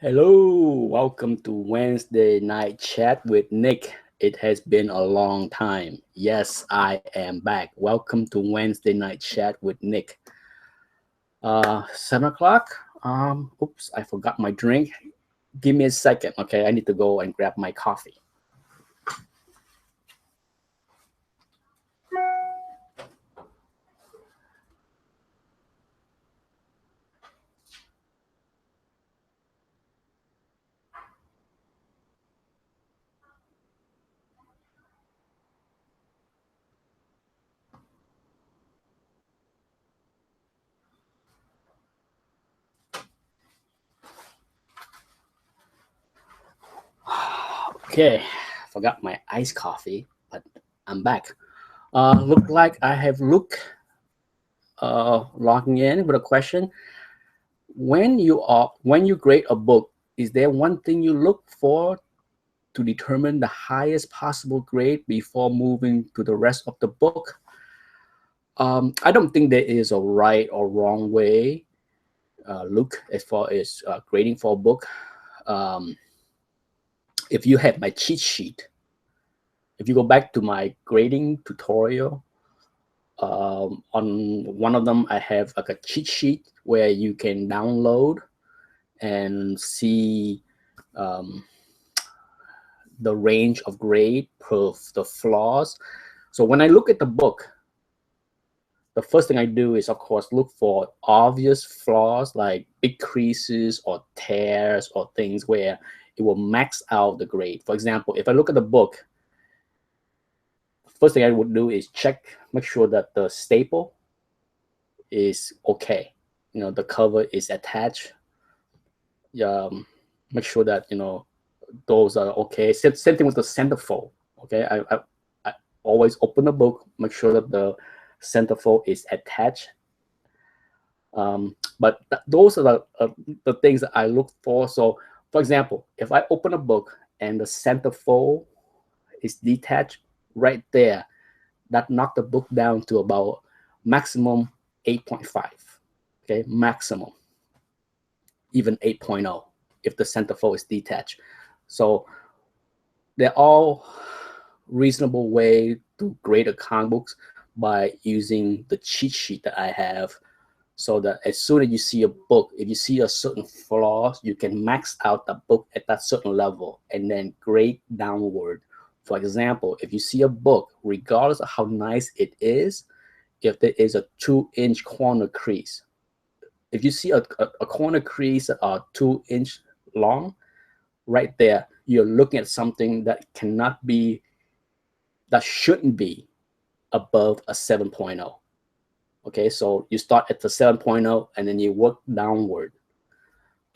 Hello, welcome to Wednesday Night Chat with Nick. It has been a long time. Yes, I am back. Welcome to Wednesday Night Chat with Nick. 7 o'clock. Oops, I forgot my drink. Give me a second, okay? I need to go and grab my coffee. Okay, forgot my iced coffee, but I'm back. Look like I have Luke logging in with a question. When you grade a book, is there one thing you look for to determine the highest possible grade before moving to the rest of the book? I don't think there is a right or wrong way. Look, as far as grading for a book, um, if you have my cheat sheet, if you go back to my grading tutorial, on one of them, I have like a cheat sheet where you can download and see um, the range of grade per the flaws. So when I look at the book, the first thing I do is, of course, look for obvious flaws like big creases or tears or things where it will max out the grade. For example, if I look at the book, first thing I would do is check, make sure that the staple is okay. The cover is attached. Um, Make sure that those are okay. Same thing with the centerfold. Okay, I always open the book, make sure that the centerfold is attached. But those are the things that I look for. So, for example, if I open a book and the centerfold is detached right there, that knocked the book down to about maximum 8.5. Okay, maximum, even 8.0 if the centerfold is detached. So they're all reasonable way to grade a comic books by using the cheat sheet that I have, so that as soon as you see a book, if you see a certain flaws, you can max out the book at that certain level and then grade downward. For example, if you see a book, regardless of how nice it is, if there is a 2-inch corner crease, if you see a corner crease 2 inch long, right there, you're looking at something that shouldn't be above a 7.0. Okay, so you start at the 7.0 and then you work downward.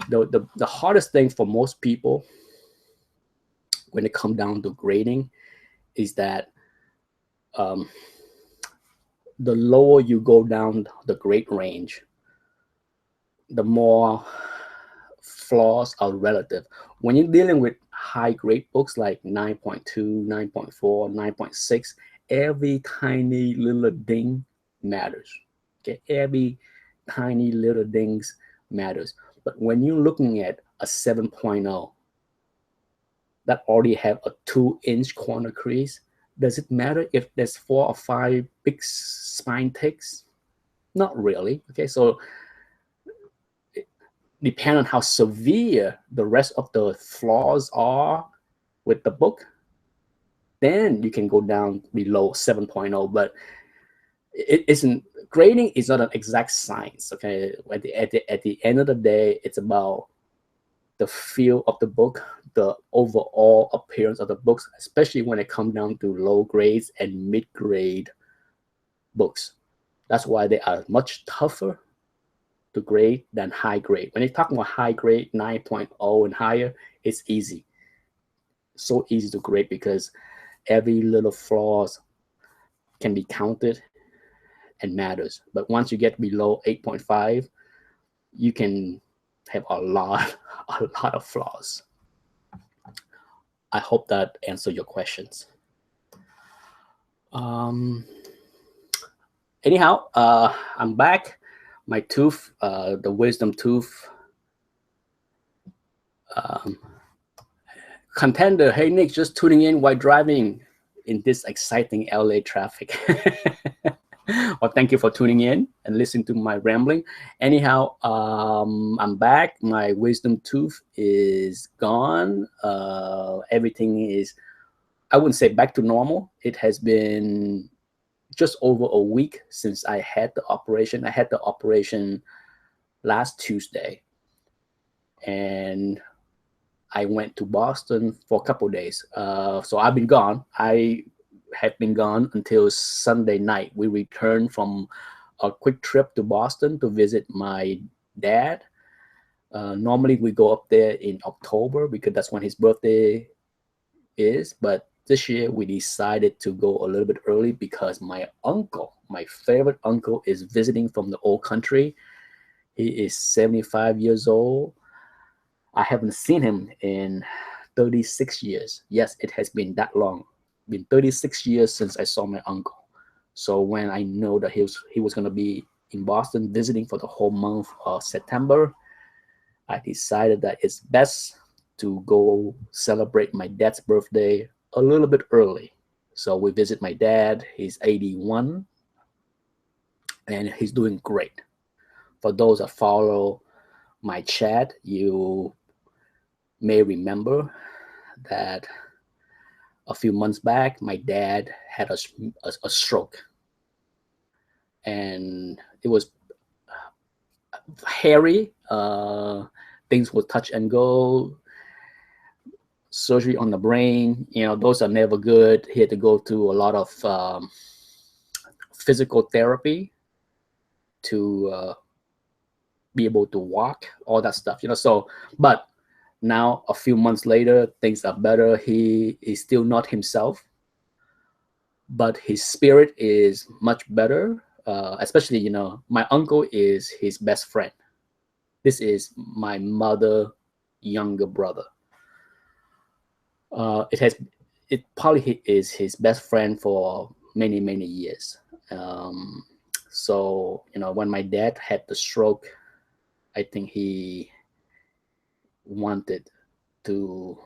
The hardest thing for most people when it comes down to grading is that um, the lower you go down the grade range, the more flaws are relative. When you're dealing with high grade books like 9.2, 9.4, 9.6, every tiny little ding matters. Okay, every tiny little dings matters. But when you're looking at a 7.0 that already have a 2-inch corner crease, does it matter if there's 4 or 5 big spine ticks? Not really. Okay, so depend on how severe the rest of the flaws are with the book, then you can go down below 7.0. But it isn't, grading is not an exact science. Okay, at the end of the day, it's about the feel of the book, the overall appearance of the books, especially when it comes down to low grades and mid grade books. That's why they are much tougher to grade than high grade. When they talk about high grade 9.0 and higher, it's easy. So easy to grade because every little flaws can be counted and matters. But once you get below 8.5, you can have a lot, a lot of flaws. I hope that answered your questions. Um, Anyhow, I'm back. My tooth, the wisdom tooth, Um, Contender, hey Nick, just tuning in while driving in this exciting LA traffic. Well, thank you for tuning in and listening to my rambling. Anyhow, I'm back. My wisdom tooth is gone. Everything is, I wouldn't say back to normal. It has been just over a week since I had the operation. I had the operation last Tuesday, and I went to Boston for a couple of days. So I've been gone. I have been gone until Sunday night. We returned from a quick trip to Boston to visit my dad. Normally we go up there in October because that's when his birthday is. But this year we decided to go a little bit early because my uncle, my favorite uncle, is visiting from the old country. He is 75 years old. I haven't seen him in 36 years. Yes, it has been that long. Been 36 years since I saw my uncle. So when I know that he was going to be in Boston visiting for the whole month of September, I decided that it's best to go celebrate my dad's birthday a little bit early. So we visit my dad. He's 81 and he's doing great. For those that follow my chat, you may remember that a few months back, my dad had a stroke. And it was hairy. Things would touch and go. Surgery on the brain, those are never good. He had to go through a lot of physical therapy to be able to walk, all that stuff, So, but now a few months later, things are better. He is still not himself, but his spirit is much better. Especially, my uncle is his best friend. This is my mother's younger brother. It probably is his best friend for many, many years. So, when my dad had the stroke, I think he wanted to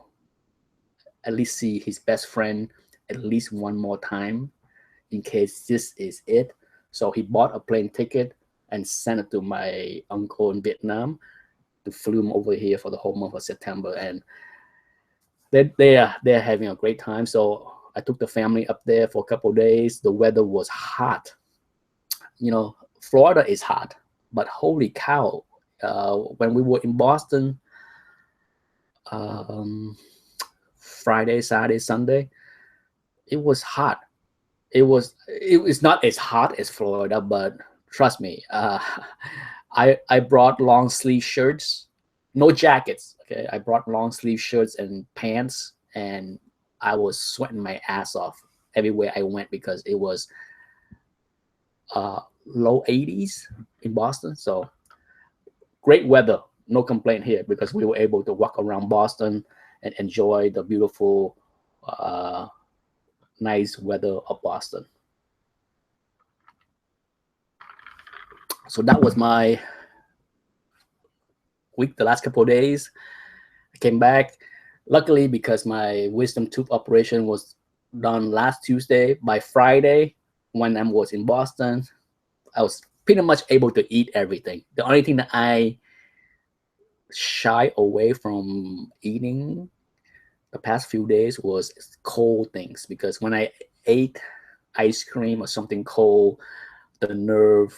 at least see his best friend at least one more time in case this is it. So he bought a plane ticket and sent it to my uncle in Vietnam to flew him over here for the whole month of September. And they're having a great time. So I took the family up there for a couple of days. The weather was hot. Florida is hot, but holy cow, when we were in Boston, Friday, Saturday, Sunday, it was hot. It was not as hot as Florida, but trust me, I brought long sleeve shirts, no jackets. Okay, I brought long sleeve shirts and pants, and I was sweating my ass off everywhere I went because it was low 80s in Boston. So great weather, no complaint here because we were able to walk around Boston and enjoy the beautiful, nice weather of Boston. So that was my week, the last couple of days. I came back. Luckily, because my wisdom tooth operation was done last Tuesday, by Friday, when I was in Boston, I was pretty much able to eat everything. The only thing that I shy away from eating the past few days was cold things, because when I ate ice cream or something cold, the nerve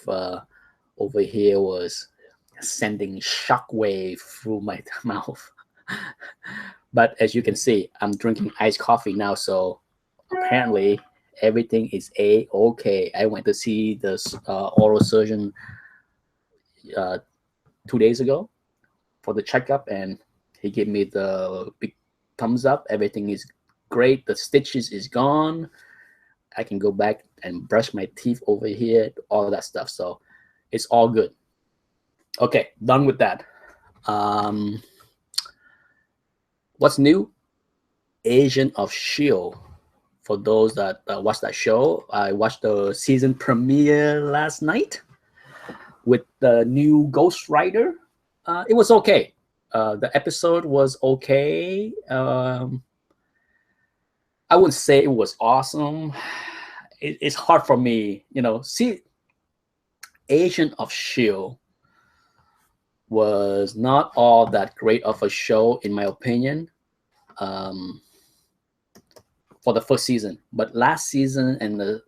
over here was sending shockwave through my mouth. But as you can see, I'm drinking iced coffee now, so apparently everything is a-okay. I went to see the oral surgeon 2 days ago for the checkup, and he gave me the big thumbs up. Everything is great. The stitches is gone. I can go back and brush my teeth over here, all that stuff. So it's all good. Okay, done with that. What's new? Agent of S.H.I.E.L.D. For those that watched that show, I watched the season premiere last night with the new Ghost Rider. It was okay. The episode was okay. I wouldn't say it was awesome. It's hard for me, See, Agent of Shield was not all that great of a show, in my opinion, um, for the first season. But last season and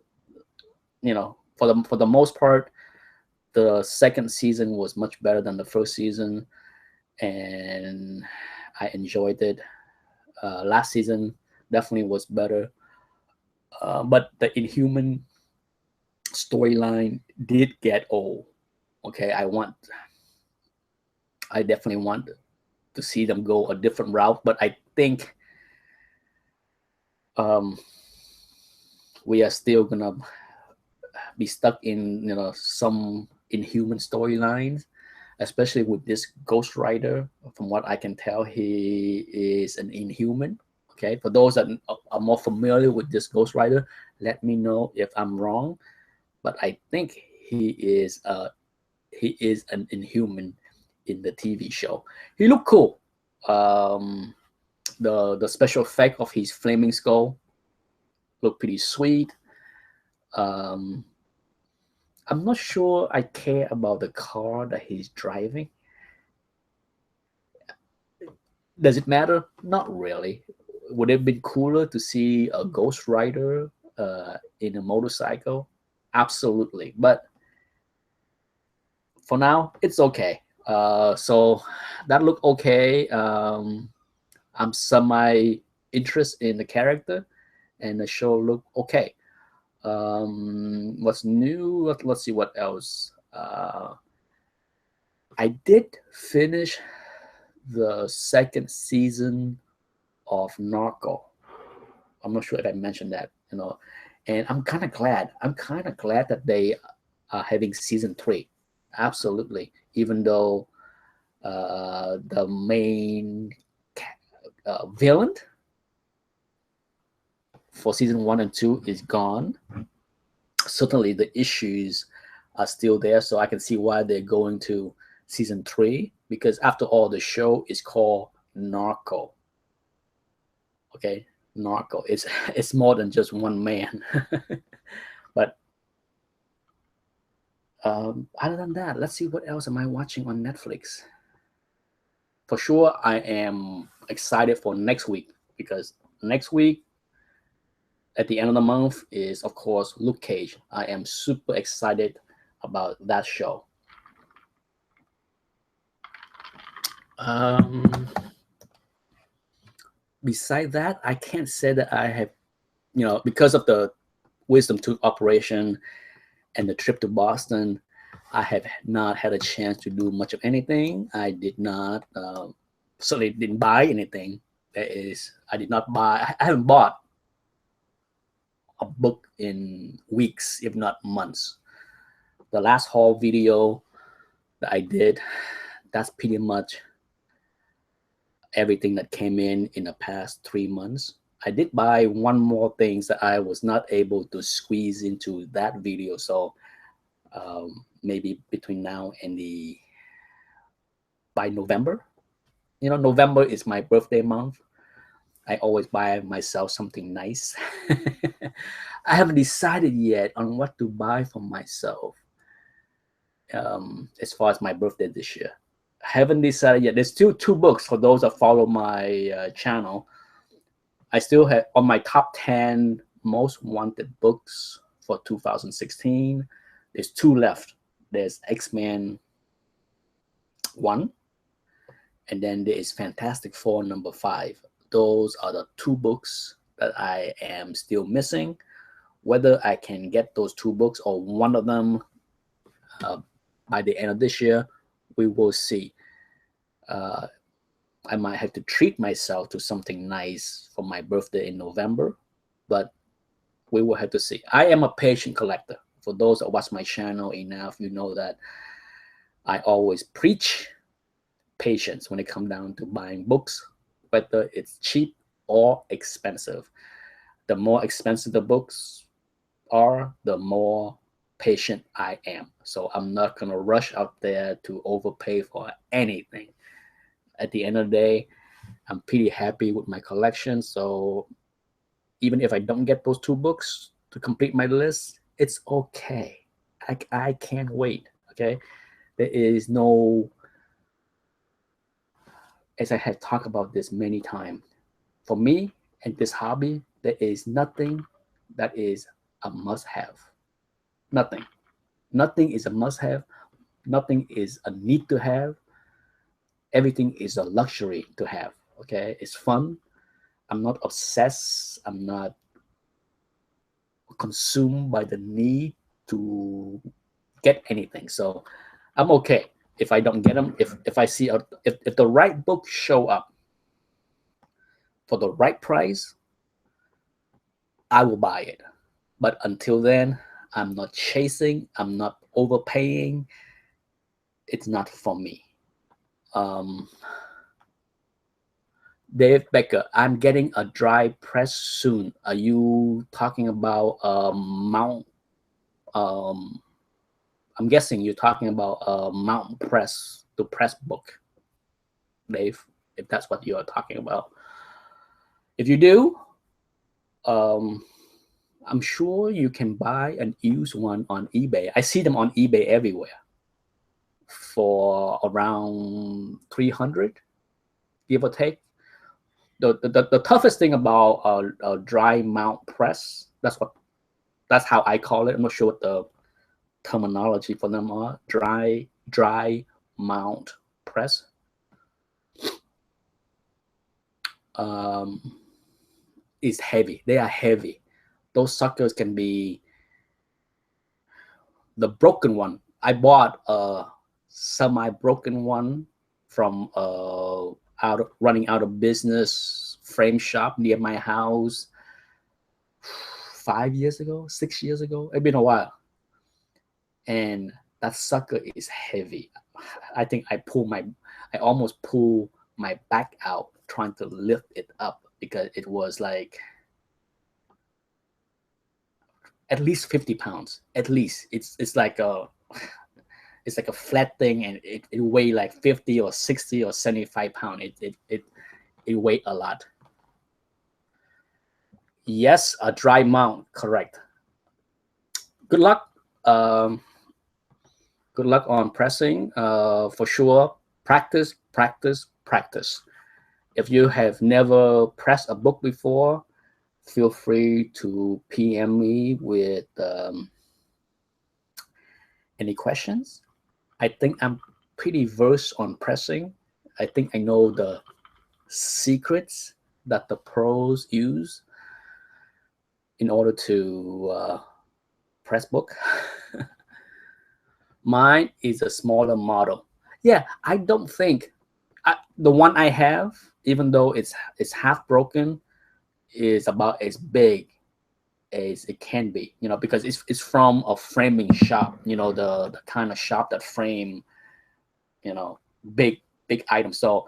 for the most part, the second season was much better than the first season, and I enjoyed it. Last season definitely was better, but the Inhuman storyline did get old. Okay, I definitely want to see them go a different route, but I think we are still gonna be stuck in some Inhuman storylines, especially with this Ghost Rider. From what I can tell, he is an Inhuman. Okay, for those that are more familiar with this Ghost Rider, let me know if I'm wrong. But I think he is an Inhuman in the TV show. He looked cool. The special effect of his flaming skull looked pretty sweet. I'm not sure I care about the car that he's driving. Does it matter? Not really. Would it have been cooler to see a Ghost Rider in a motorcycle? Absolutely. But for now, it's okay. So that looked okay. I'm semi interested in the character, and the show looked okay. What's new? Let's see what else. I did finish the second season of Narco. I'm not sure if I mentioned that, and I'm kind of glad. I'm kind of glad that they are having season 3. Absolutely, even though the main villain for season 1 and 2 is gone. Certainly, the issues are still there, so I can see why they're going to season 3, because after all, the show is called Narco. Okay, Narco. It's more than just one man. But other than that, let's see what else am I watching on Netflix. For sure, I am excited for next week, because next week at the end of the month is, of course, Luke Cage. I am super excited about that show. Beside that, I can't say that I have, because of the Wisdom Tooth operation and the trip to Boston, I have not had a chance to do much of anything. I did not, certainly didn't buy anything. That is, I did not buy, I haven't bought a book in weeks, if not months. The last haul video that I did, that's pretty much everything that came in the past 3 months. I did buy one more things that I was not able to squeeze into that video. So maybe between now and by November. November is my birthday month. I always buy myself something nice. I haven't decided yet on what to buy for myself as far as my birthday this year. I haven't decided yet. There's still 2 books for those that follow my channel. I still have on my top 10 most wanted books for 2016. There's 2 left. There's X-Men 1, and then there is Fantastic Four number 5. Those are the 2 books that I am still missing. Whether I can get those 2 books or one of them by the end of this year, we will see. I might have to treat myself to something nice for my birthday in November, but we will have to see. I am a patient collector. For those that watch my channel enough, you know that I always preach patience when it comes down to buying books, whether it's cheap or expensive. The more expensive the books are, the more patient I am. So I'm not going to rush out there to overpay for anything. at the end of the day, I'm pretty happy with my collection. So even if I don't get those 2 books to complete my list, it's okay. I can't wait. Okay, there is no, as I have talked about this many times, for me and this hobby, there is nothing that is a must-have. Nothing. Nothing is a must-have. Nothing is a need to have. Everything is a luxury to have. Okay, it's fun. I'm not obsessed. I'm not consumed by the need to get anything. So I'm okay if I don't get them. If I see if the right book show up for the right price, I will buy it. But until then, I'm not chasing. I'm not overpaying. It's not for me. Um, Dave Becker, I'm getting a dry press soon. Are you talking about mount? Um, I'm guessing you're talking about mount press to press book, Dave. If that's what you are talking about. If you do, um, I'm sure you can buy an used one on eBay. I see them on eBay everywhere for around 300, give or take. The toughest thing about a dry mount press, that's how I call it. I'm not sure what the terminology for them are. Dry mount press. Is heavy. They are heavy. Those suckers can be the broken one. I bought a semi-broken one from running out of business frame shop near my house 5 years ago, 6 years ago. It's been a while, and that sucker is heavy. I think I almost pull my back out trying to lift it up because it was like at least 50 pounds. At least it's like a flat thing, and it weigh like 50 or 60 or 75 pounds. It weigh a lot. Yes, a dry mount, correct. Good luck. Good luck on pressing. For sure, practice, practice, practice. If you have never pressed a book before, feel free to PM me with any questions. I think I'm pretty versed on pressing. I think I know the secrets that the pros use in order to press book. Mine is a smaller model. Yeah, I don't think the one I have, even though it's half broken, is about as big as it can be. Because it's from a framing shop. The kind of shop that frame, big items. So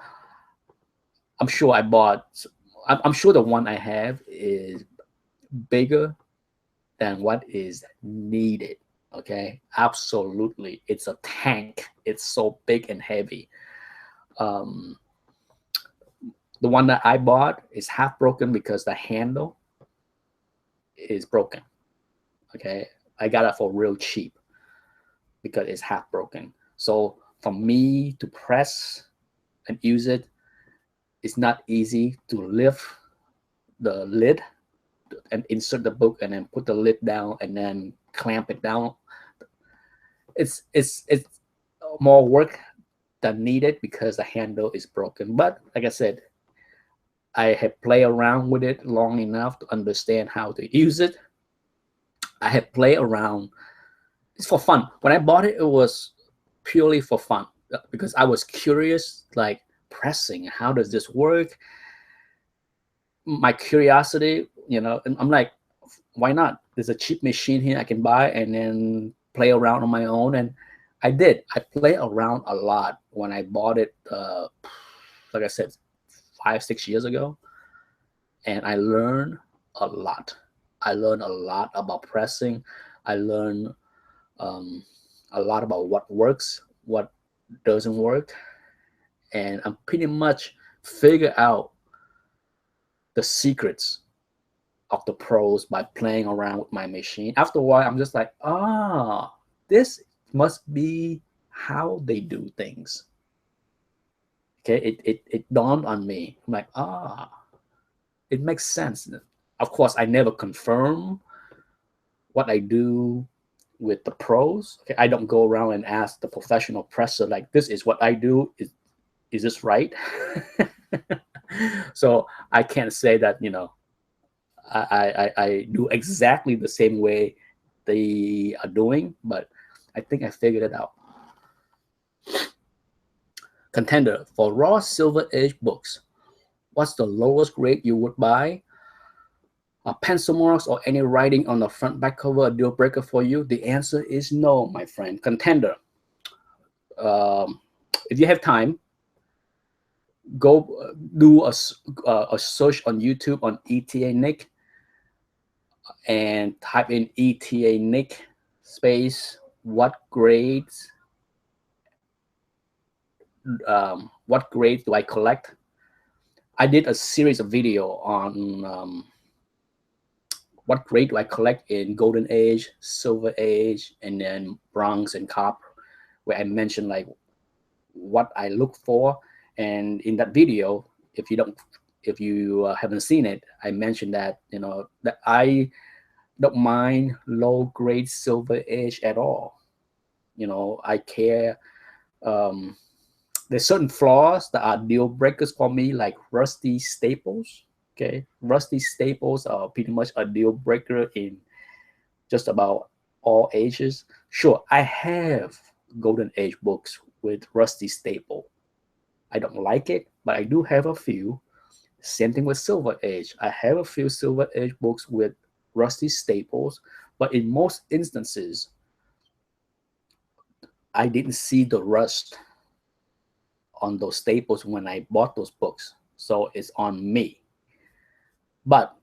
I'm sure I'm sure the one I have is bigger than what is needed. Okay, absolutely, it's a tank. It's so big and heavy. The one that I bought is half broken because the handle is broken. Okay, I got it for real cheap because it's half broken. So for me to press and use it, it's not easy to lift the lid and insert the book and then put the lid down and then clamp it down. It's more work than needed because the handle is broken. But like I said, I have played around with it long enough to understand how to use it. I have played around. It's for fun. When I bought it, it was purely for fun because I was curious, like pressing. How does this work? My curiosity, and I'm like, why not? There's a cheap machine here I can buy and then play around on my own. And I did. I play around a lot when I bought it. Like I said, 5-6 years ago, and I learned a lot. I learned a lot about pressing. I learned a lot about what works, what doesn't work, and I'm pretty much figure out the secrets of the pros by playing around with my machine. After a while, I'm just like, this must be how they do things. Okay, it dawned on me. I'm like, it makes sense. Of course, I never confirm what I do with the pros. Okay, I don't go around and ask the professional presser like, this is what I do. Is this right? So I can't say that, I do exactly the same way they are doing, but I think I figured it out. Contender for raw Silver Age books. What's the lowest grade you would buy? Pencil marks or any writing on the front back cover a deal breaker for you? The answer is no, my friend. Contender. If you have time, go do a search on YouTube on ETA Nick and type in ETA Nick space what grades do I collect. I did a series of video on what grade do I collect in Golden Age, Silver Age, and then Bronze and Copper, where I mentioned like what I look for. And in that video, if you haven't seen it, I mentioned that that I don't mind low grade Silver Age at all. I care. There's certain flaws that are deal breakers for me, like rusty staples. Okay, rusty staples are pretty much a deal breaker in just about all ages. Sure, I have Golden Age books with rusty staple. I don't like it, but I do have a few. Same thing with Silver Age. I have a few Silver Age books with rusty staples, but in most instances, I didn't see the rust on those staples when I bought those books. So it's on me. But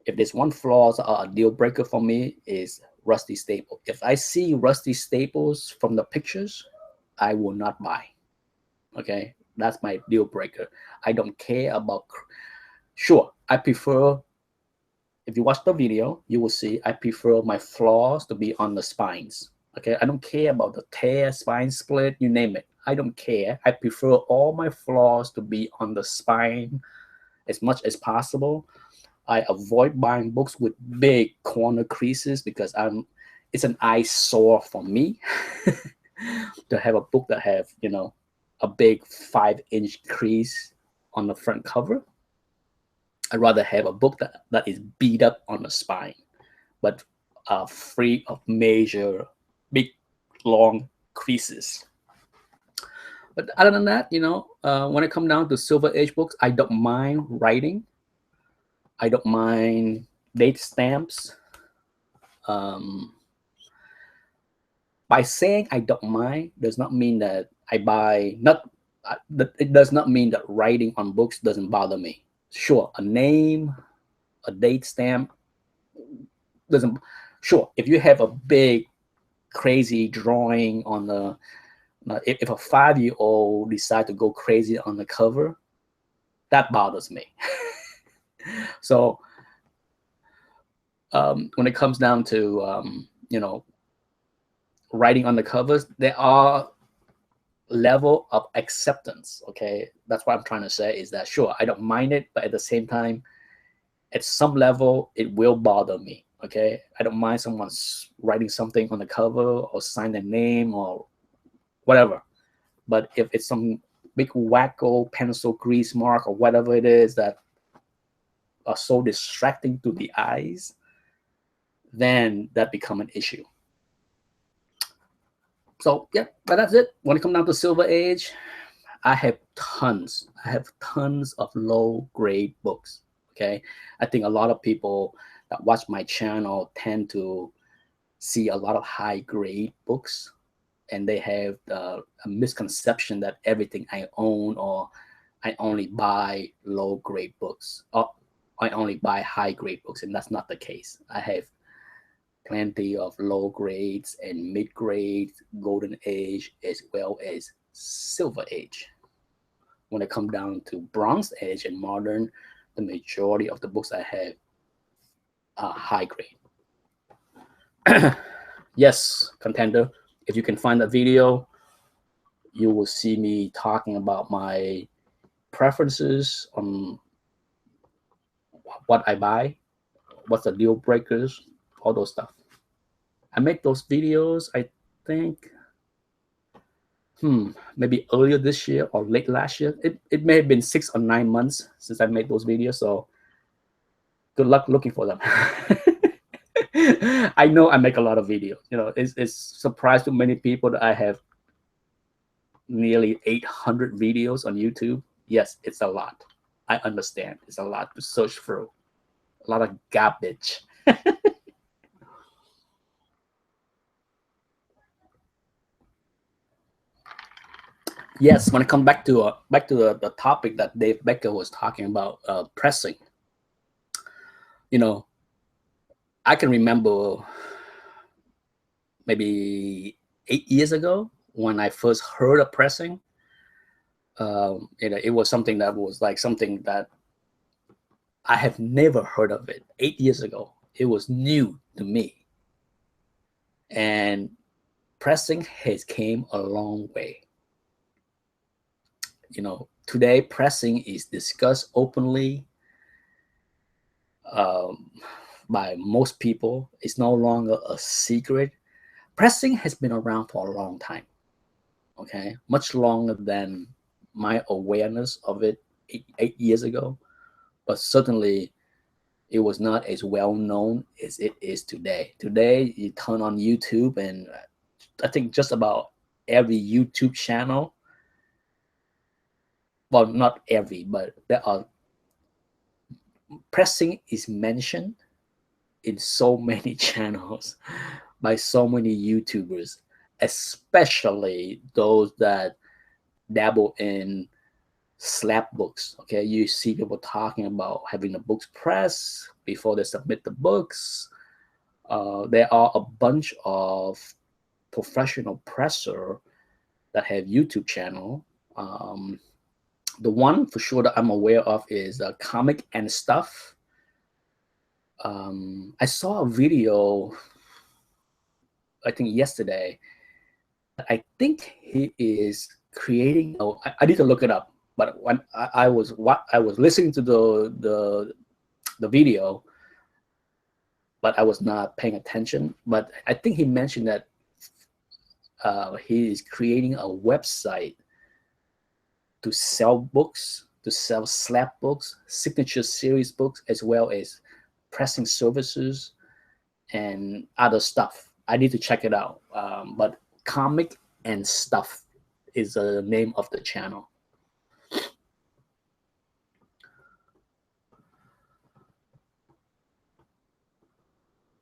if there's one flaw, a deal breaker for me is rusty staple. If I see rusty staples from the pictures, I will not buy. Okay, that's my deal breaker. I don't care about. Sure, I prefer. If you watch the video, you will see I prefer my flaws to be on the spines. Okay, I don't care about the tear, spine split, you name it. I don't care. I prefer all my flaws to be on the spine as much as possible. I avoid buying books with big corner creases because it's an eyesore for me to have a book that have a big 5-inch crease on the front cover. I'd rather have a book that is beat up on the spine, but free of major big long creases. But other than that, when it comes down to Silver Age books, I don't mind writing. I don't mind date stamps. By saying I don't mind does not mean that I buy not. It does not mean that writing on books doesn't bother me. Sure, a name, a date stamp doesn't. Sure, if you have a big, crazy drawing on the, if a 5-year-old decide to go crazy on the cover, that bothers me. So when it comes down to writing on the covers, there are level of acceptance. Okay, that's what I'm trying to say is that sure, I don't mind it, but at the same time, at some level, it will bother me. Okay, I don't mind someone writing something on the cover or sign their name or whatever, but if it's some big wacko pencil grease mark or whatever it is that are so distracting to the eyes, then that become an issue. So yeah, but that's it. When it comes down to Silver Age, I have tons of low grade books. Okay, I think a lot of people that watch my channel tend to see a lot of high grade books, and they have a misconception that everything I own or I only buy low grade books or I only buy high grade books, and that's not the case. I have plenty of low grades and mid grades, Golden Age, as well as Silver Age. when it comes down to Bronze Age and modern, the majority of the books I have are high grade. Yes, contender, if you can find that video, you will see me talking about my preferences on what I buy, what's the deal breakers, all those stuff. I made those videos, I think, maybe earlier this year or late last year. It may have been 6 or 9 months since I made those videos, so good luck looking for them. I know I make a lot of videos. You know, it's surprised to many people that I have nearly 800 videos on YouTube. Yes, it's a lot. I understand. It's a lot to search through. A lot of garbage. Yes, when I come back to the topic that Dave Becker was talking about, pressing. You know, I can remember maybe 8 years ago when I first heard of pressing. It was something that was like something that I have never heard of it. 8 years ago, it was new to me, and pressing has came a long way. You know, today pressing is discussed openly by most people. It's no longer a secret. Pressing has been around for a long time. Okay, much longer than my awareness of it 8 years ago, but certainly it was not as well known as it is today. Today, you turn on YouTube, and I think just about every YouTube channel, well, not every, but there are, pressing is mentioned in so many channels by so many YouTubers, especially those that dabble in slap books. Okay, you see people talking about having the books pressed before they submit the books. There are a bunch of professional presser that have YouTube channel. The one for sure that I'm aware of is Comic and Stuff. I saw a video, I think yesterday. I think he is creating. Oh, I need to look it up. But when I was listening to the video, but I was not paying attention. But I think he mentioned that he is creating a website to sell books, to sell slap books, signature series books, as well as pressing services and other stuff. I need to check it out. But Comic and Stuff is the name of the channel.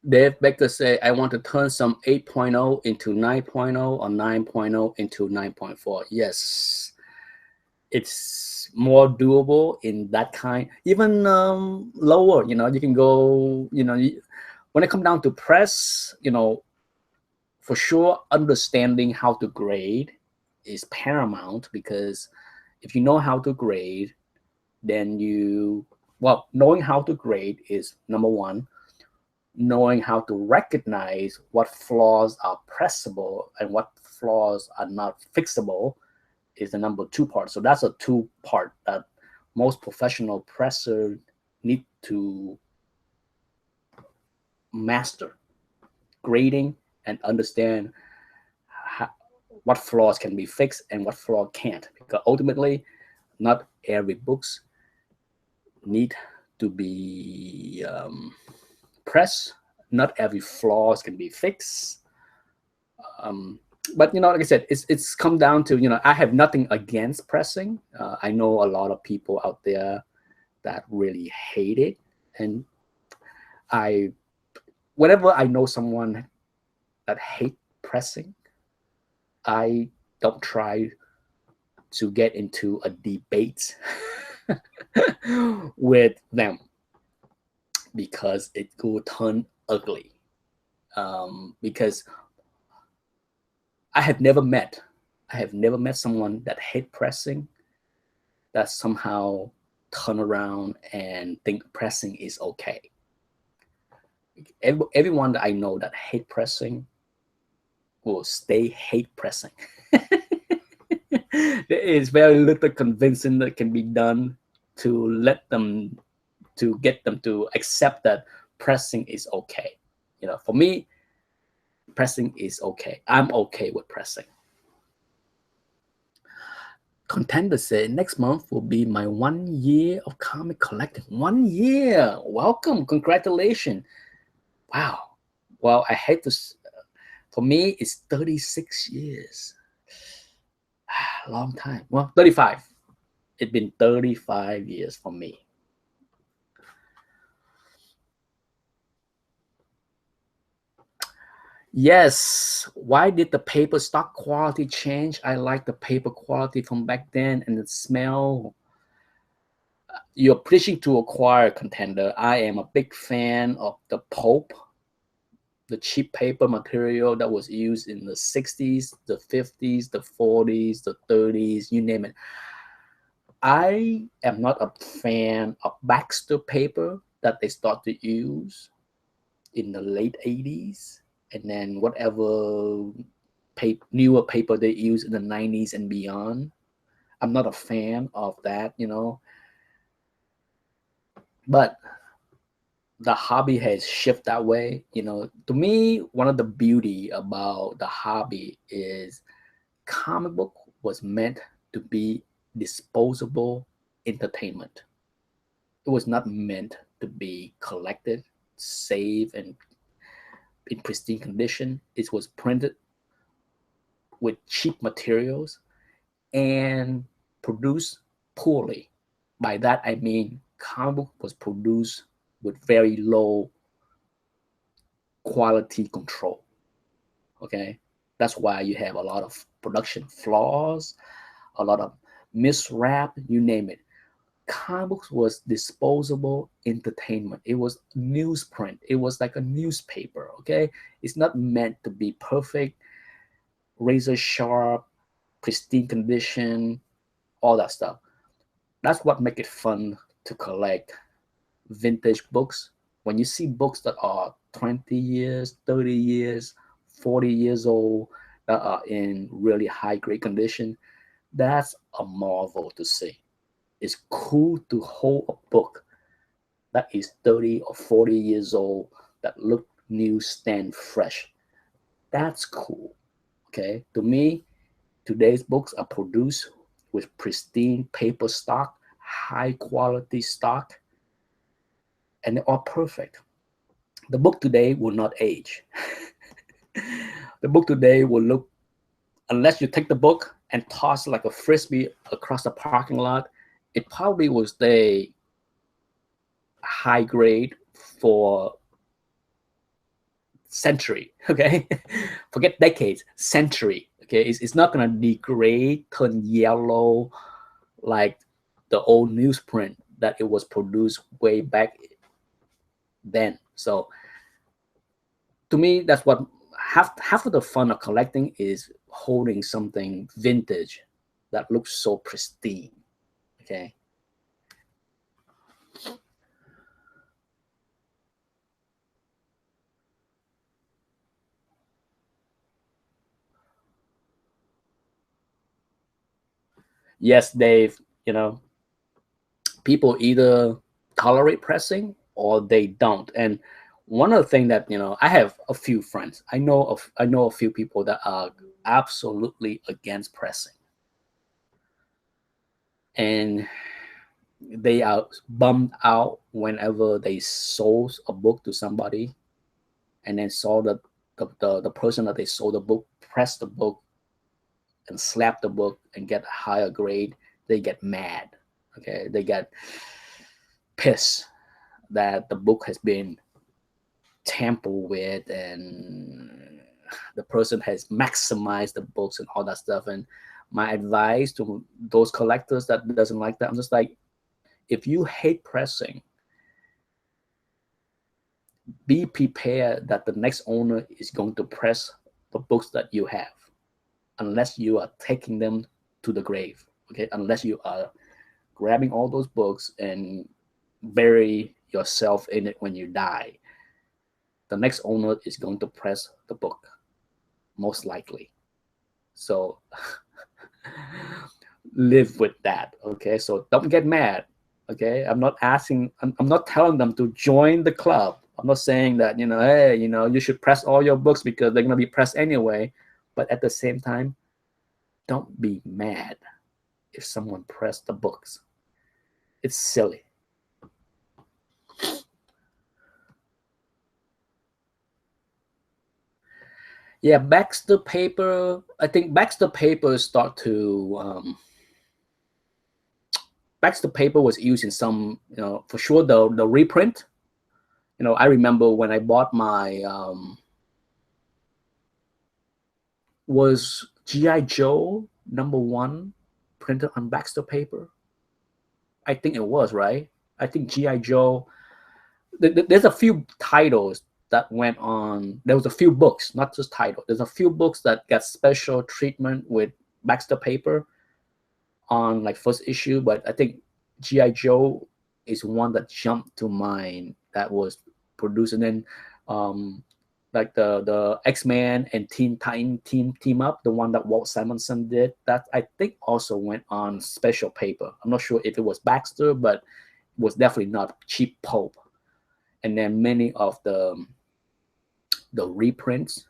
Dave Becker say, I want to turn some 8.0 into 9.0 or 9.0 into 9.4. Yes, it's more doable in that kind, even lower. You know, you can go, you know, when it comes down to press, you know, for sure, understanding how to grade is paramount, because if you know how to grade, then knowing how to grade is number one. Knowing how to recognize what flaws are pressable and what flaws are not fixable is the number two part. So that's a two part that most professional pressers need to master: grading and understand what flaws can be fixed and what flaw can't. Because ultimately, not every books need to be pressed. Not every flaws can be fixed. But you know, like I said, it's come down to, you know, I have nothing against pressing. I know a lot of people out there that really hate it, and whenever I know someone that hate pressing, I don't try to get into a debate with them, because it will turn ugly. Because I have never met someone that hate pressing that somehow turn around and think pressing is okay. Everyone that I know that hate pressing will stay hate pressing. There is very little convincing that can be done to let them, to get them to accept that pressing is okay. For me, pressing is okay. I'm okay with pressing. Contender said next month will be my 1 year of comic collecting. 1 year. Welcome. Congratulations. Wow. Well, I hate to, for me, it's 36 years. Long time. Well, 35. It's been 35 years for me. Yes. Why did the paper stock quality change? I like the paper quality from back then and the smell. You're preaching to acquire, Contender. I am a big fan of the pulp, the cheap paper material that was used in the 60s, the 50s, the 40s, the 30s, you name it. I am not a fan of Baxter paper that they start to use in the late 80s, and then whatever newer paper they use in the 90s and beyond. I'm not a fan of that, but the hobby has shifted that way. To me, one of the beauty about the hobby is comic book was meant to be disposable entertainment. It was not meant to be collected, saved, and in pristine condition. It was printed with cheap materials and produced poorly. By that I mean comic book was produced with very low quality control. Okay, that's why you have a lot of production flaws, a lot of miswrap, you name it. Comic books was disposable entertainment. It was newsprint. It was like a newspaper. Okay, it's not meant to be perfect, razor sharp, pristine condition, all that stuff. That's what make it fun to collect vintage books. When you see books that are 20 years, 30 years, 40 years old, that are in really high grade condition, that's a marvel to see. It's cool to hold a book that is 30 or 40 years old that look new, stand fresh. That's cool. Okay, to me, today's books are produced with pristine paper stock, high quality stock, and they're all perfect. The book today will not age. The book today will look, unless you take the book and toss like a frisbee across the parking lot, it probably will stay high grade for century. Okay, forget decades, century. Okay, it's not gonna degrade, turn yellow like the old newsprint that it was produced way back then. So to me, that's what half of the fun of collecting is holding something vintage that looks so pristine. Okay. Yes, Dave, people either tolerate pressing or they don't. And one of the things that, I have a few friends. I know a few people that are absolutely against pressing. And they are bummed out whenever they sold a book to somebody and then saw the person that they sold the book press the book and slap the book and get a higher grade. They get mad. Okay, they get pissed that the book has been tampered with and the person has maximized the books and all that stuff. And my advice to those collectors that doesn't like that, I'm just like, if you hate pressing, be prepared that the next owner is going to press the books that you have, unless you are taking them to the grave. Okay, unless you are grabbing all those books and bury yourself in it when you die, the next owner is going to press the book, most likely. So live with that. Okay. So don't get mad. Okay. I'm not telling them to join the club. I'm not saying that, hey, you should press all your books because they're going to be pressed anyway. But at the same time, don't be mad if someone pressed the books. It's silly. Yeah, Baxter paper. I think Baxter paper start to Baxter paper was used in some, for sure the reprint. I remember when I bought my was G.I. Joe #1 printed on Baxter paper. I think it was, right? I think G.I. Joe. There's a few titles that went on. There was a few books, not just title. There's a few books that got special treatment with Baxter paper on like first issue, but I think G.I. Joe is one that jumped to mind that was produced. And then like the X-Men and Teen Titan team up, the one that Walt Simonson did, that I think also went on special paper. I'm not sure if it was Baxter, but it was definitely not cheap pulp. And then many of the reprints,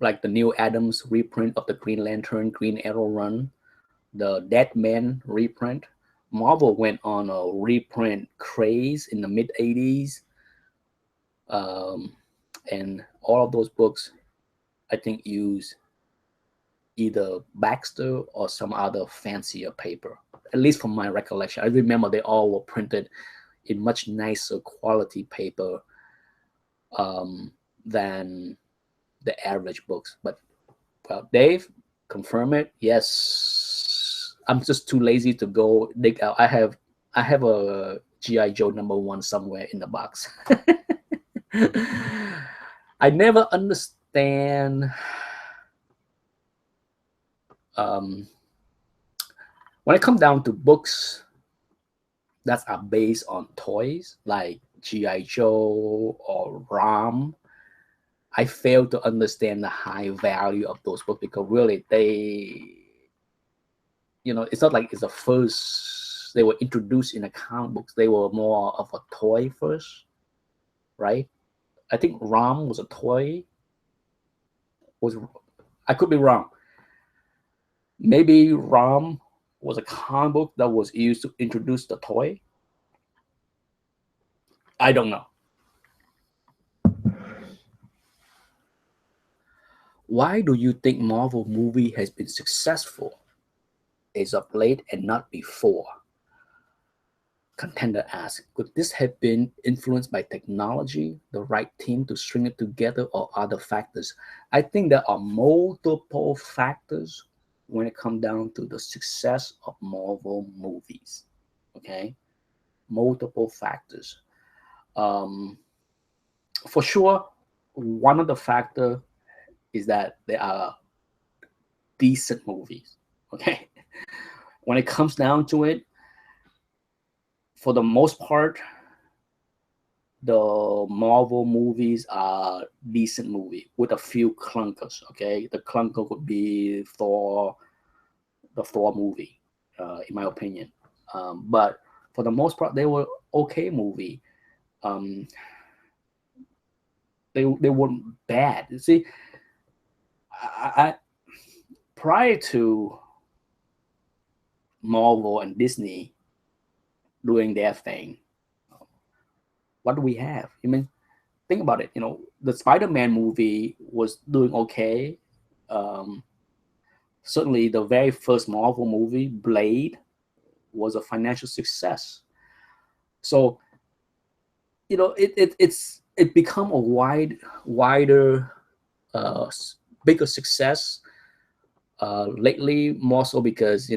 like the Neil Adams reprint of the Green Lantern, Green Arrow run, the Deadman reprint. Marvel went on a reprint craze in the mid 80s. And all of those books, I think, use either Baxter or some other fancier paper. At least from my recollection, I remember they all were printed in much nicer quality paper than the average books. But well, Dave, confirm it. Yes, I'm just too lazy to go dig out. I have a G.I. Joe #1 somewhere in the box. I never understand when it comes down to books that are based on toys like G.I. Joe or Rom. I fail to understand the high value of those books because really it's not like it's the first they were introduced in the comic books. They were more of a toy first, right? I think Rom was a toy. I could be wrong. Maybe Rom was a comic book that was used to introduce the toy. I don't know. Why do you think Marvel movie has been successful as of late and not before? Contender asks, could this have been influenced by technology, the right team to string it together, or other factors? I think there are multiple factors when it comes down to the success of Marvel movies. Okay, multiple factors. For sure, one of the factors is that they are decent movies. Okay, when it comes down to it, for the most part, the Marvel movies are decent movie with a few clunkers. Okay, the clunker would be the Thor movie, in my opinion. But for the most part, they were okay movie. They weren't bad. You see, I prior to Marvel and Disney doing their thing, what do we have? I mean, think about it. The Spider-Man movie was doing okay. Certainly, the very first Marvel movie, Blade, was a financial success. So, it become a wider, bigger success lately, more so because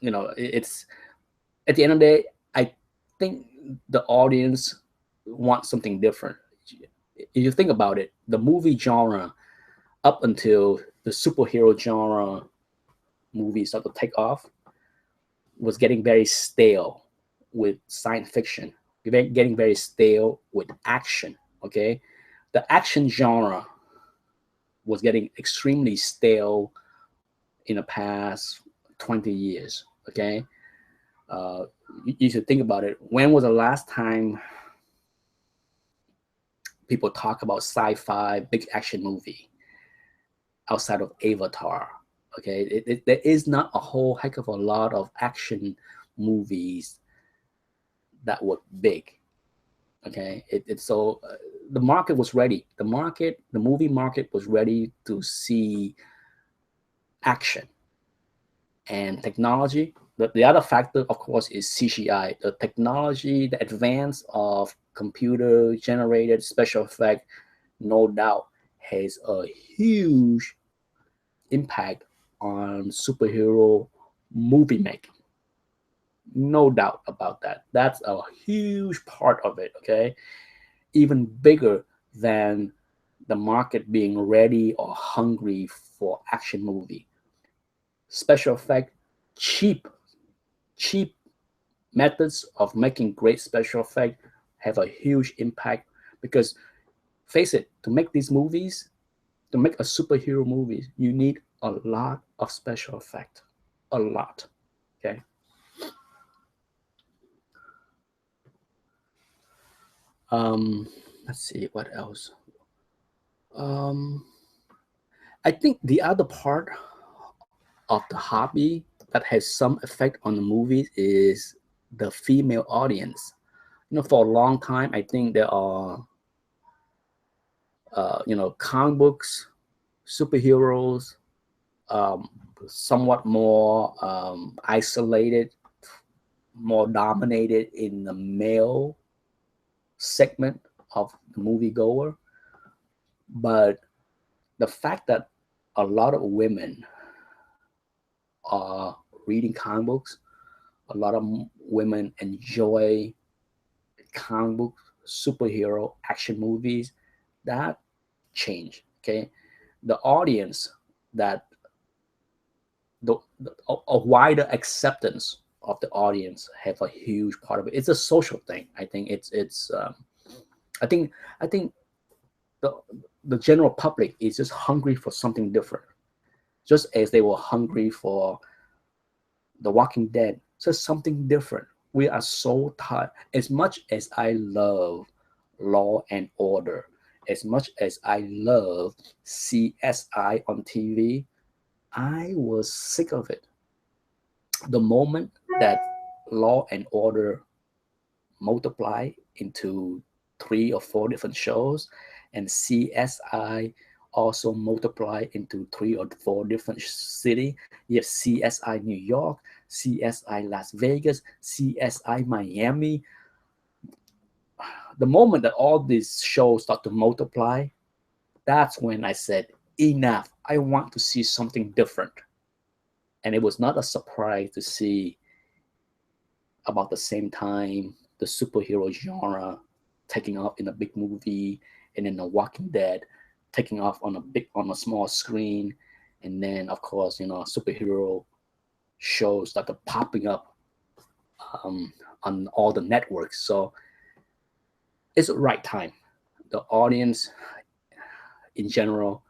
it's at the end of the day, I think the audience wants something different. If you think about it, the movie genre up until the superhero genre movies started to take off, was getting very stale with science fiction, getting very stale with action. Okay, the action genre was getting extremely stale in the past 20 years. Okay, you should think about it. When was the last time people talk about sci-fi big action movie outside of Avatar? Okay, there is not a whole heck of a lot of action movies that were big. Okay, it's so the market was ready. The movie market was ready to see action and technology. The other factor, of course, is CGI. The technology, the advance of computer generated special effect, no doubt, has a huge impact on superhero movie making. No doubt about that. That's a huge part of it. Okay, even bigger than the market being ready or hungry for action movie. Special effect, cheap, cheap methods of making great special effect have a huge impact because face it, to make these movies, to make a superhero movie, you need a lot of special effect. A lot. Okay. Let's see what else. Um, I think the other part of the hobby that has some effect on the movies is the female audience. For a long time, I think there are, comic books, superheroes, um, somewhat more isolated, more dominated in the male segment of the moviegoer. But the fact that a lot of women are reading comic books, a lot of women enjoy comic book superhero action movies, that changed. Okay, the audience that a wider acceptance of the audience have a huge part of it. It's a social thing. I think I think I think the the general public is just hungry for something different, just as they were hungry for The Walking Dead. Just something different. We are so tired. As much as I love Law and Order, as much as I love CSI on TV, I was sick of it. The moment that Law and Order multiply into 3 or 4 different shows, and CSI also multiply into 3 or 4 different city. You have CSI New York, CSI Las Vegas, CSI Miami. The moment that all these shows start to multiply, that's when I said, enough. I want to see something different. And it was not a surprise to see about the same time the superhero genre taking off in a big movie, and then The Walking Dead taking off on a small screen, and then of course superhero shows started popping up on all the networks. So it's the right time. The audience in general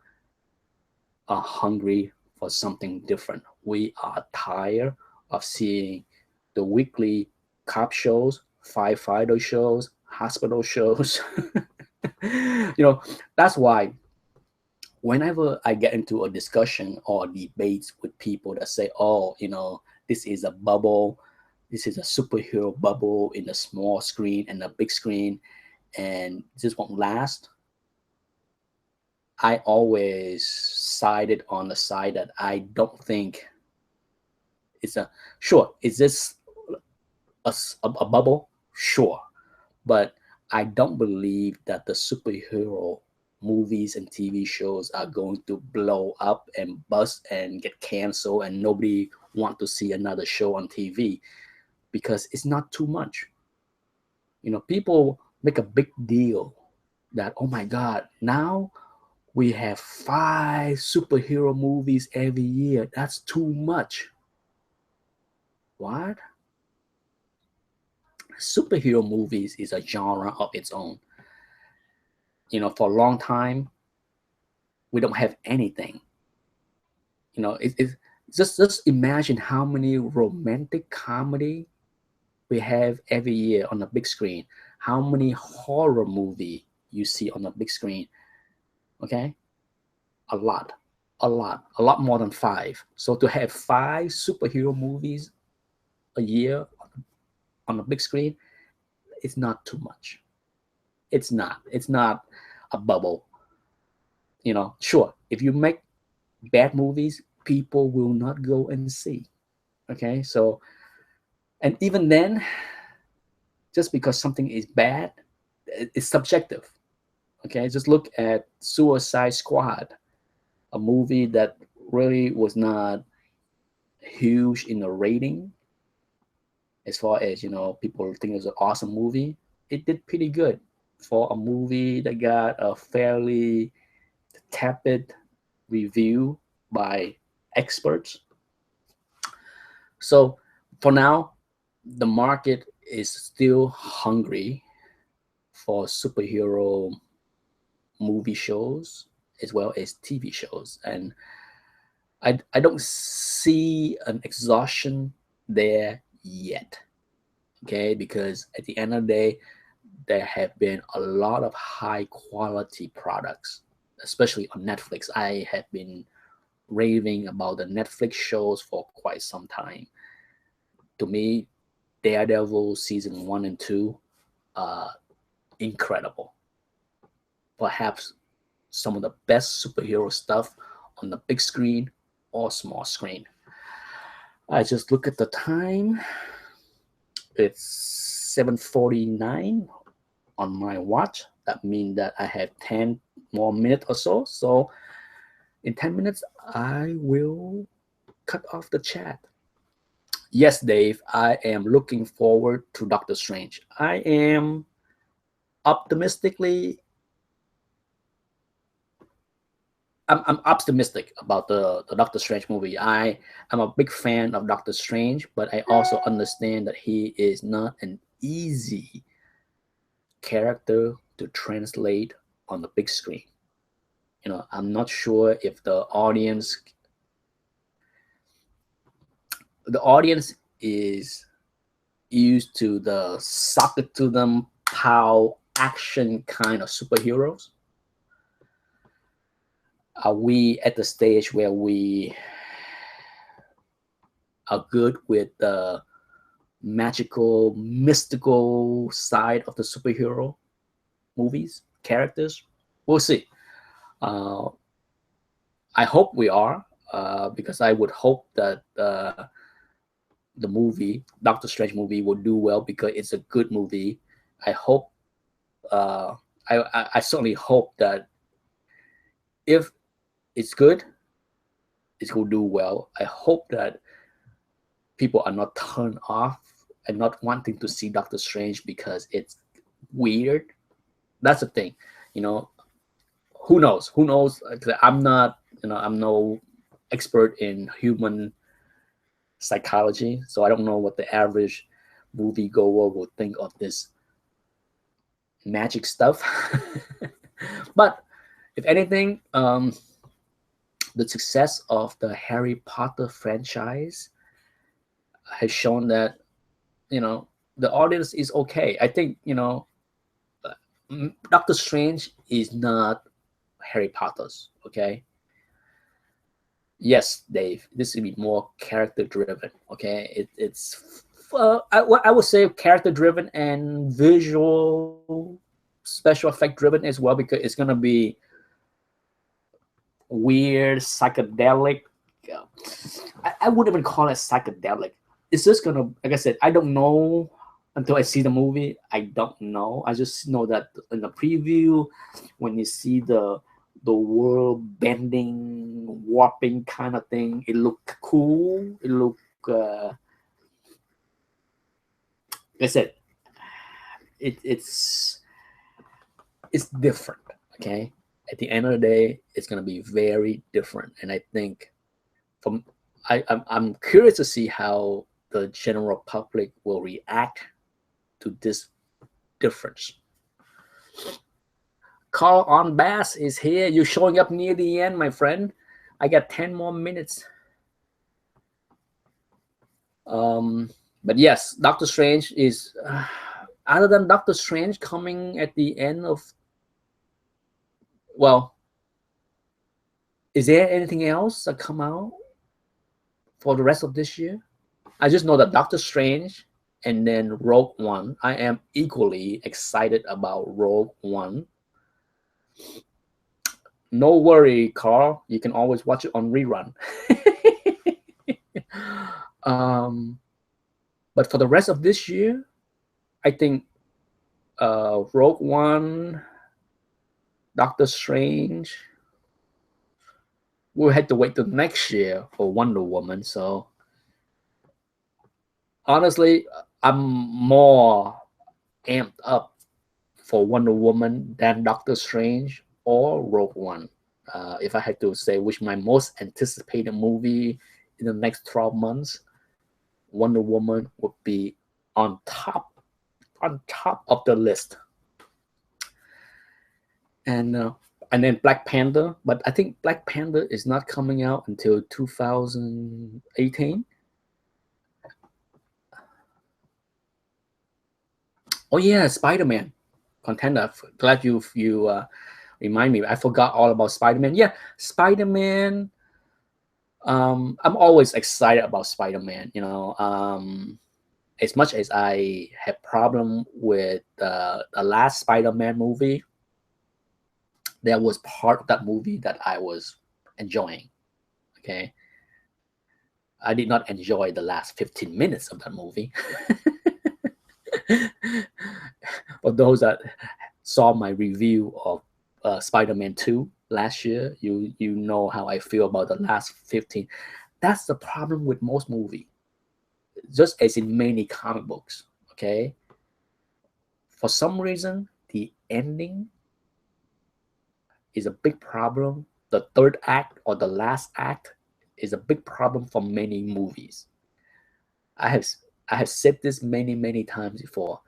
are hungry for something different. We are tired of seeing the weekly cop shows, firefighter shows, hospital shows. That's why whenever I get into a discussion or debates with people that say, oh, this is a bubble, this is a superhero bubble in the small screen and the big screen, and this won't last, I always sided on the side that I don't think it's sure, is this a bubble? Sure. But I don't believe that the superhero movies and TV shows are going to blow up and bust and get canceled and nobody want to see another show on TV because it's not too much. People make a big deal that, oh my God, now We have 5 superhero movies every year. That's too much. What? Superhero movies is a genre of its own. For a long time, we don't have anything. It just imagine how many romantic comedy we have every year on the big screen. How many horror movie you see on the big screen? Okay, a lot, a lot more than 5. So to have 5 superhero movies a year on the big screen, it's not too much. It's not. It's not a bubble. Sure, if you make bad movies, people will not go and see. Okay, so, and even then, just because something is bad, it's subjective. Okay, just look at Suicide Squad, a movie that really was not huge in the rating, as far as people think it was an awesome movie. It did pretty good for a movie that got a fairly tepid review by experts. So for now, the market is still hungry for superhero movie shows as well as TV shows. And I don't see an exhaustion there yet. Okay, because at the end of the day, there have been a lot of high quality products, especially on Netflix. I have been raving about the Netflix shows for quite some time. To me, Daredevil season 1 and 2, uh, incredible. Perhaps some of the best superhero stuff on the big screen or small screen. I just look at the time. It's 7:49 on my watch. That means that I have 10 more minutes or so. So in 10 minutes, I will cut off the chat. Yes, Dave, I am looking forward to Doctor Strange. I am optimistically I'm optimistic about the Doctor Strange movie. I am a big fan of Doctor Strange, but I also understand that he is not an easy character to translate on the big screen. I'm not sure if the audience is used to the socket to them pow action kind of superheroes. Are we at the stage where we are good with the magical, mystical side of the superhero movies, characters? We'll see. Uh, I hope we are, because I would hope that the movie, Doctor Strange movie, will do well because it's a good movie. I hope, I certainly hope that if it's good, it will do well. I hope that people are not turned off and not wanting to see Doctor Strange because it's weird. That's the thing, you know. Who knows? Who knows? 'Cause I'm no expert in human psychology, so I don't know what the average moviegoer will think of this magic stuff. But if anything, the success of the Harry Potter franchise has shown that the audience is okay. I think Doctor Strange is not Harry Potter's. Okay. Yes, Dave. This will be more character driven. Okay. It's I would say character driven and visual special effect driven as well, because it's gonna be weird psychedelic. I wouldn't even call it psychedelic. It's just gonna, like I said, I don't know until I see the movie. I don't know. I just know that in the preview, when you see the world bending, warping kind of thing, it looked cool. It looked, like I said, it's different. Okay, at the end of the day, it's going to be very different. And I think from I'm curious to see how the general public will react to this difference. Carl on Bass is here. You're showing up near the end, my friend. I got 10 more minutes. But yes, Doctor Strange is other than Doctor Strange coming at the end of, well, is there anything else that come out for the rest of this year? I just know that Doctor Strange and then Rogue One. I am equally excited about Rogue One. No worry, Carl. You can always watch it on rerun. But for the rest of this year, I think Rogue One, Doctor Strange. We'll have to wait till next year for Wonder Woman. So honestly, I'm more amped up for Wonder Woman than Doctor Strange or Rogue One. If I had to say which my most anticipated movie in the next 12 months, Wonder Woman would be on top of the list. And then Black Panther, but I think Black Panther is not coming out until 2018. Oh yeah, Spider-Man contender. Glad you remind me. I forgot all about Spider-Man. Yeah, Spider-Man. I'm always excited about Spider-Man. You know, as much as I have problem with the last Spider-Man movie, there was part of that movie that I was enjoying. Okay, I did not enjoy the last 15 minutes of that movie. For those that saw my review of Spider-Man 2 last year, you know how I feel about the last 15. That's the problem with most movies, just as in many comic books. Okay, for some reason, the ending is a big problem. The third act or the last act is a big problem for many movies. I have said this many times before.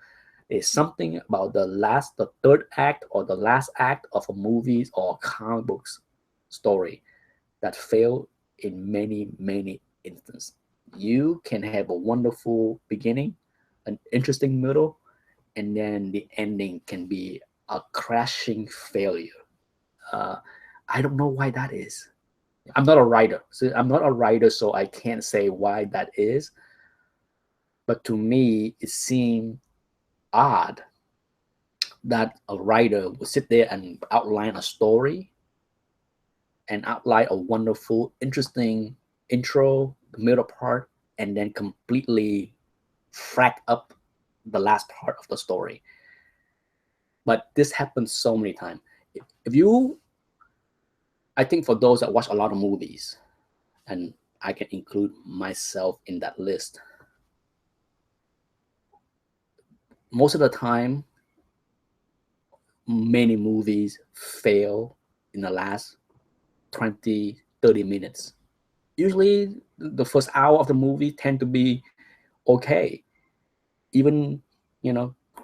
There's something about the third act or the last act of a movie or a comic books story that fail in many instances. You can have a wonderful beginning, an interesting middle, and then the ending can be a crashing failure. I don't know why that is. I'm not a writer, so I can't say why that is. But to me, it seemed odd that a writer would sit there and outline a story and outline a wonderful, interesting intro, the middle part, and then completely frack up the last part of the story. But this happens so many times. I think for those that watch a lot of movies, and I can include myself in that list, most of the time, many movies fail in the last 20, 30 minutes. Usually the first hour of the movie tend to be okay, even,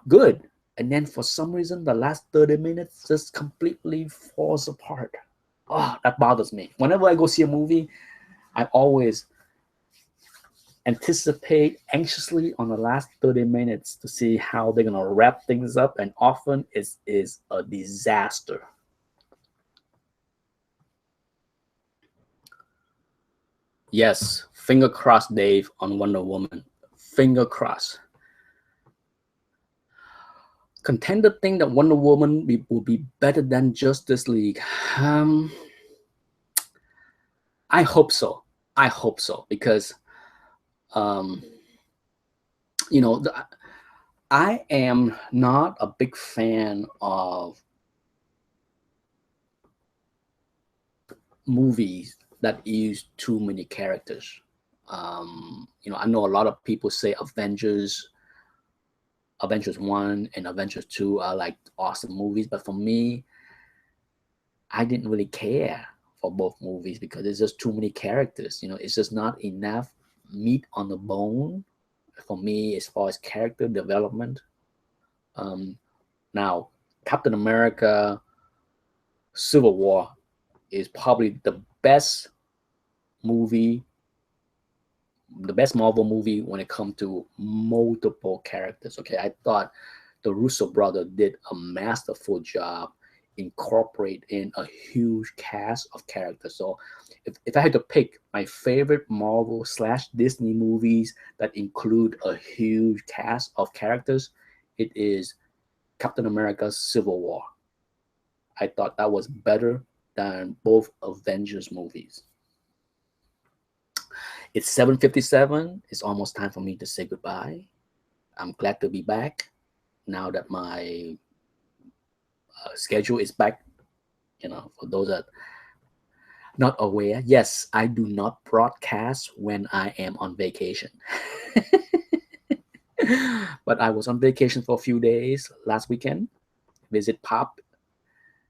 good. And then for some reason, the last 30 minutes just completely falls apart. Oh, that bothers me. Whenever I go see a movie, I always anticipate anxiously on the last 30 minutes to see how they're going to wrap things up. And often it is a disaster. Yes, finger crossed, Dave, on Wonder Woman. Finger crossed. Contender think that Wonder Woman will be better than Justice League. I hope so. Because, I am not a big fan of movies that use too many characters. I know a lot of people say Avengers 1 and Avengers 2 are like awesome movies, but for me, I didn't really care for both movies because there's just too many characters. It's just not enough meat on the bone for me as far as character development. Um, Now, Captain America Civil War is probably movie, the best Marvel movie when it comes to multiple characters. Okay, I thought the Russo brother did a masterful job incorporate in a huge cast of characters. So if I had to pick my favorite Marvel slash Disney movies that include a huge cast of characters, it is Captain America Civil War. I thought that was better than both Avengers movies. It's 7:57. It's almost time for me to say goodbye. I'm glad to be back now that my schedule is back. For those that not aware, yes, I do not broadcast when I am on vacation. But I was on vacation for a few days last weekend, visit Pop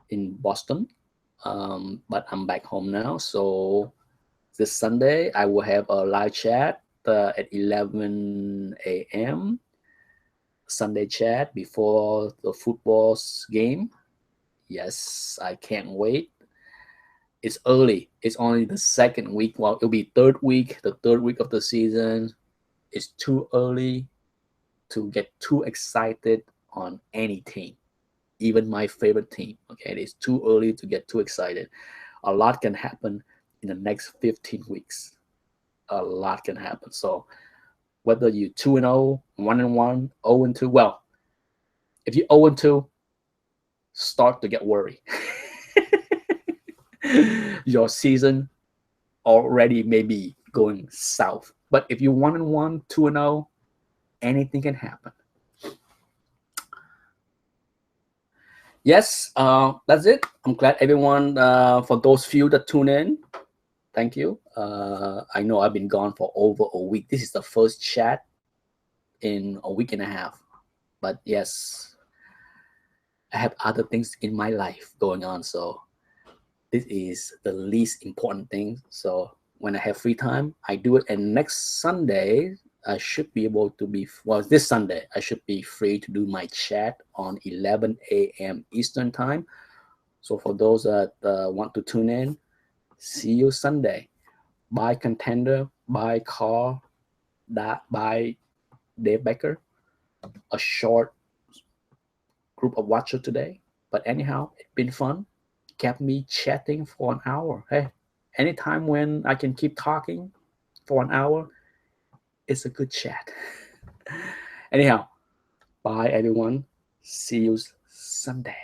in Boston. But I'm back home now. So this Sunday, I will have a live chat at 11 a.m. Sunday chat before the football's game. Yes, I can't wait. It's early. It's only the second week. Well, it'll be the third week of the season. It's too early to get too excited on any team, even my favorite team. Okay, it's too early to get too excited. A lot can happen in the next 15 weeks. A lot can happen. So whether you 2-0, 1-1, 0-2, well, if you 0-2, start to get worried. Your season already may be going south. But if you're 1-1, 2-0, anything can happen. Yes, that's it. I'm glad everyone, for those few that tune in, thank you. I know I've been gone for over a week. This is the first chat in a week and a half. But yes, I have other things in my life going on. So this is the least important thing. So when I have free time, I do it. And next Sunday, I should be able to this Sunday, I should be free to do my chat on 11 a.m. Eastern time. So for those that want to tune in, see you Sunday. Bye, Contender. Bye, Carl. Bye, Dave Becker. A short group of watcher today. But anyhow, it's been fun. Kept me chatting for an hour. Hey, anytime when I can keep talking for an hour, it's a good chat. Anyhow, bye everyone. See you Sunday.